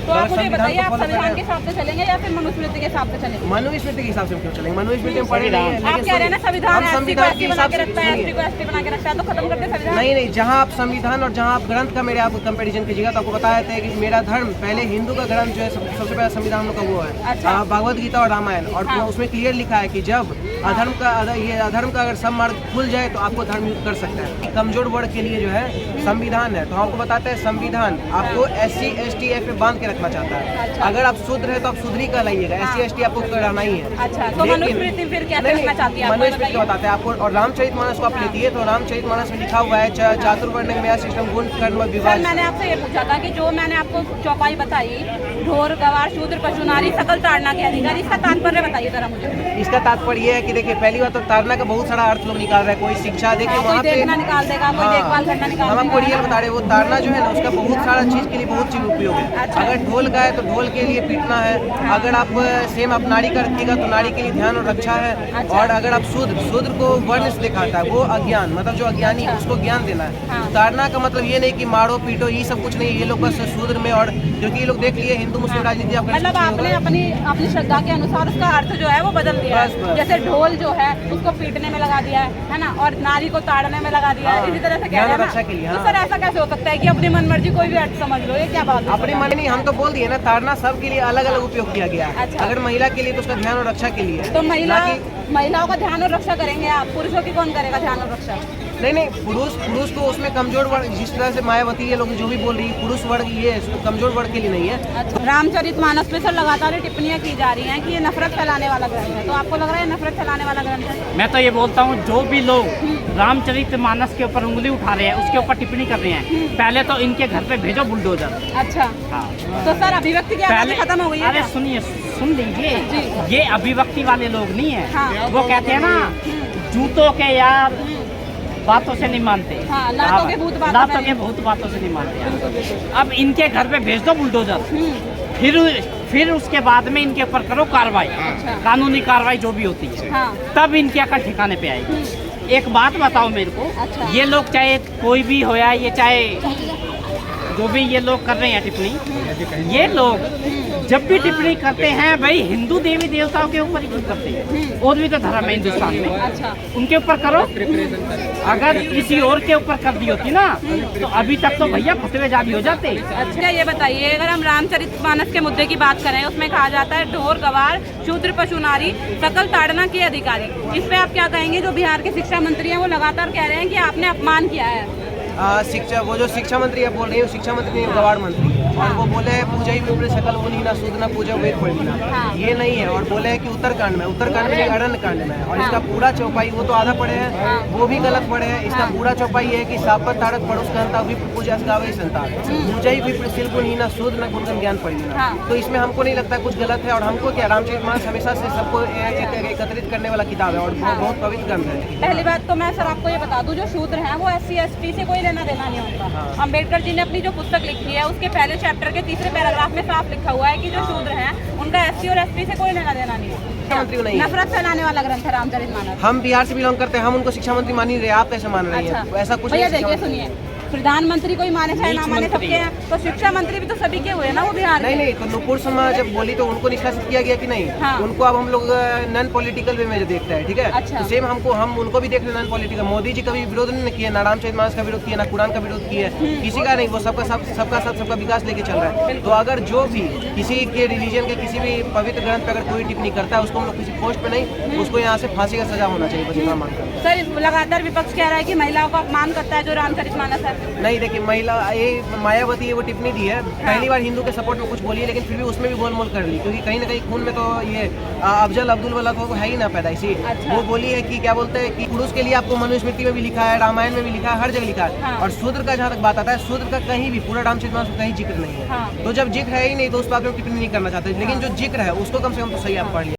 तो आप मुझे बताइए, आप संविधान के हिसाब से चलेंगे या फिर मनुस्मृति के हिसाब से चलेंगे? मनुस्मृति के हिसाब से क्यों चलेंगे? मनुस्मृति में पढ़े नहीं है। आप कह रहे हैं ना संविधान संविधान के हिसाब से बना के रखता है, तो खत्म करते संविधान। नहीं, जहाँ आप संविधान और जहाँ आप ग्रंथ का मेरे आप कंपैरिजन कीजिएगा तो आपको बताया था कि मेरा धर्म पहले हिंदू का ग्रंथ जो है सबसे पहला संविधान हम लोग का वो है। अच्छा। भगवत गीता और रामायण, और उसमें क्लियर लिखा है कि जब अधर्म का अगर सब मार्ग खुल जाए तो आपको धर्म युद्ध कर सकता है। कमजोर वर्ग के लिए जो है संविधान है, तो हमको बताते हैं संविधान आपको SC ST एक्ट में बांध के रखना चाहता है। अच्छा। अगर आप शुद्र है तो आप शुद्र ही कहलाइएगा, SC ST आपको कराना ही है। अच्छा, तो मनुस्मृति फिर क्या करना चाहती है? मनुस्मृति बताते हैं आपको, और रामचरितमानस को आप लेती है तो रामचरितमानस में लिखा हुआ है चातुर्वर्ण में सिस्टम गुण कर्म विवाद। मैंने आपसे ये पूछा था कि जो मैंने आपको चौपाई बताई, ढोर गवार शूद्र पशु नारी सकल ताड़ना के अधिकारी, इसका तात्पर्य बताइए जरा मुझे। इसका तात्पर्य ये है कि देखिए, पहली बात तो ताड़ना का बहुत सारा अर्थ लोग निकाल रहे हैं। कोई शिक्षा देखिए वहाँ पे निकाल देगा, कोई देखभाल करना निकाल हम आपको रियल बता रहे, वो ताड़ना जो है ना उसका बहुत सारा चीज के लिए बहुत चीज उपयोग है। अच्छा। अगर ढोल का है तो ढोल के लिए पीटना है, अगर आप सेम आप नारी का रखिएगा तो नारी के लिए ध्यान और रक्षा है। अच्छा। और अगर आप शूद्र को वर्ण से दिखाता है, वो अज्ञान, मतलब जो अज्ञानी है उसको ज्ञान देना है। ताड़ना का मतलब ये नहीं कि मारो पीटो ये सब कुछ नहीं, ये लोग बस शूद्र में, और क्योंकि ये लोग देख लिए हिंदू मुस्लिम राजनीति मतलब आपने अपनी श्रद्धा के अनुसार उसका अर्थ जो है वो बदल दिया है। जैसे ढोल जो है उसको पीटने में लगा दिया है ना, और नारी को ताड़ने में लगा दिया है, इसी तरह से कह रहे हैं ना। तो सर ऐसा कैसे हो सकता है कि अपनी मनमर्जी कोई भी अर्थ समझ लो, ये क्या बात है? अपने मन नहीं, हम तो बोल दिए ना, ताड़ना सबके लिए अलग अलग उपयोग किया गया है। अच्छा। अगर महिला के लिए तो उसका ध्यान और रक्षा के लिए, तो महिलाओं का ध्यान और रक्षा करेंगे आप, पुरुषों की कौन करेगा ध्यान और रक्षा? नहीं, पुरुष को उसमें कमजोर वर्ग, जिस तरह से मायावती ये लोग जो भी बोल रही है, पुरुष वर्ग ये कमजोर वर्ग के लिए नहीं है। अच्छा। रामचरितमानस पे सर लगातार टिप्पणियां की जा रही हैं कि ये नफरत फैलाने वाला ग्रंथ है, तो आपको लग रहा है नफरत फैलाने वाला ग्रंथ है? मैं तो ये बोलता हूँ, जो भी लोग रामचरितमानस के ऊपर उंगली उठा रहे हैं, उसके ऊपर टिप्पणी कर रहे हैं, पहले तो इनके घर पे भेजो बुलडोजर। अच्छा। हाँ। तो सर अभिव्यक्ति की आज़ादी खत्म हो गई है? अरे सुनिए, सुन लीजिए, ये अभिव्यक्ति वाले लोग नहीं है। हाँ। वो कहते हैं ना, जूतों के यार बातों से नहीं मानते। हाँ, लातों के भूत बातों से नहीं मानते। अब इनके घर पे भेज दो बुलडोजर, फिर उसके बाद में इनके ऊपर करो कार्रवाई। अच्छा। कानूनी कार्रवाई जो भी होती है। हाँ। तब इनके अकल ठिकाने पे आएगी। एक बात बताओ मेरे को। अच्छा। ये लोग चाहे कोई भी हो, या ये चाहे जो भी ये लोग कर रहे हैं टिप्पणी, ये लोग जब भी टिप्पणी करते हैं भाई हिंदू देवी देवताओं के ऊपर ही क्यों करते हैं? और भी तो धर्म है हिंदुस्तान में। अच्छा। उनके ऊपर करो। अगर किसी और के ऊपर कर दी होती ना तो अभी तक तो भैया फतवे जारी हो जाते। अच्छा, ये बताइए, अगर हम रामचरितमानस के मुद्दे की बात करें, उसमें कहा जाता है ढोर गवार शूद्र पशु नारी सकल ताड़ना के अधिकारी, इस पे आप क्या कहेंगे? जो बिहार के शिक्षा मंत्री हैं वो लगातार कह रहे हैं कि आपने अपमान किया है। वो जो शिक्षा मंत्री है बोल रही है, शिक्षा मंत्री नहीं, गवाड़ मंत्री, और वो बोले पूजा ही विप्र सकल मुनि ना सूद ना पूजा वेद पढ़ना। हाँ। ये नहीं है। और बोले हैं कि उत्तरकांड में अरण्य कांड में है, और इसका पूरा चौपाई वो तो आधा पढ़े हैं, वो भी गलत पढ़े हैं। इसका पूरा चौपाई है कि सापत तारक पड़ोस कहता विप्र पूजा गावे संतान पूजा ही विप्र सिल गुण ही ना सूद ना गुण ज्ञान पढ़ना। तो इसमें हमको नहीं लगता कुछ गलत है। और हमको क्या, रामचरितमानस हमेशा से सबको एकत्रित करने वाला किताब है और बहुत पवित्र ग्रंथ है। पहली बात तो मैं सर आपको ये बता दूं, जो शूद्र हैं वो SC ST से कोई लेना देना नहीं होता। अम्बेडकर जी ने अपनी जो पुस्तक लिखी है उसके पहले चैप्टर के 3रे पैराग्राफ में साफ लिखा हुआ है कि जो शूद्र हैं उनका SC और ST से कोई लेना देना नहीं है। नफरत फैलाने वाला ग्रंथ है रामचरितमानस। हम बिहार से बिलोंग करते हैं, हम उनको शिक्षा मंत्री मान ही रहे, आप कैसे मान रहे हैं? अच्छा। ऐसा कुछ भैया देखिए, सुनिए, प्रधानमंत्री कोई माने चाहे ना माने सबके हैं, तो शिक्षा मंत्री भी तो सभी के हुए ना वो बिहार में। नहीं, तो नुपुर शर्मा जब बोली तो उनको निष्कासित किया गया कि नहीं? हाँ। उनको अब हम लोग नॉन पॉलिटिकल वे में देखते हैं, ठीक है? अच्छा। तो सेम हम उनको भी देख रहे हैं नॉन पॉलिटिकल। मोदी जी कभी विरोध नहीं किया, ना रामचरितमानस का विरोध किया, ना कुरान का विरोध किया, किसी का नहीं। वो सबका विकास लेके चल रहा है। तो अगर जो भी किसी के रिलीजन के किसी भी पवित्र ग्रंथ पर अगर कोई टिप्पणी करता है, उसको हम लोग किसी पोस्ट पे नहीं, उसको यहाँ से फांसी का सजा होना चाहिए, बस इतना मानता हूं। सर लगातार विपक्ष कह रहा है कि महिलाओं का अपमान करता है जो रामचरितमानस है। नहीं, देखिए, ये मायावती है वो टिप्पणी दी है, पहली बार हिंदू के सपोर्ट में कुछ बोली है, लेकिन फिर भी उसमें भी गोलमोल कर ली, क्योंकि कहीं ना कहीं खून में तो ये अफजल अब्दुल वाला तो है ही ना पैदाइशी। अच्छा। वो बोली है कि क्या बोलते हैं कि पुरुष के लिए आपको मनुस्मृति में भी लिखा है, रामायण में भी लिखा है, हर जगह लिखा है। और शूद्र का जहाँ तक बात आता है, शूद्र का कहीं भी पूरा रामचरितमानस में कहीं जिक्र नहीं है। तो जब जिक्र है ही नहीं तो उस बात में टिप्पणी नहीं करना चाहते, लेकिन जो जिक्र है उसको कम से कम तो सही आप पढ़ लिया।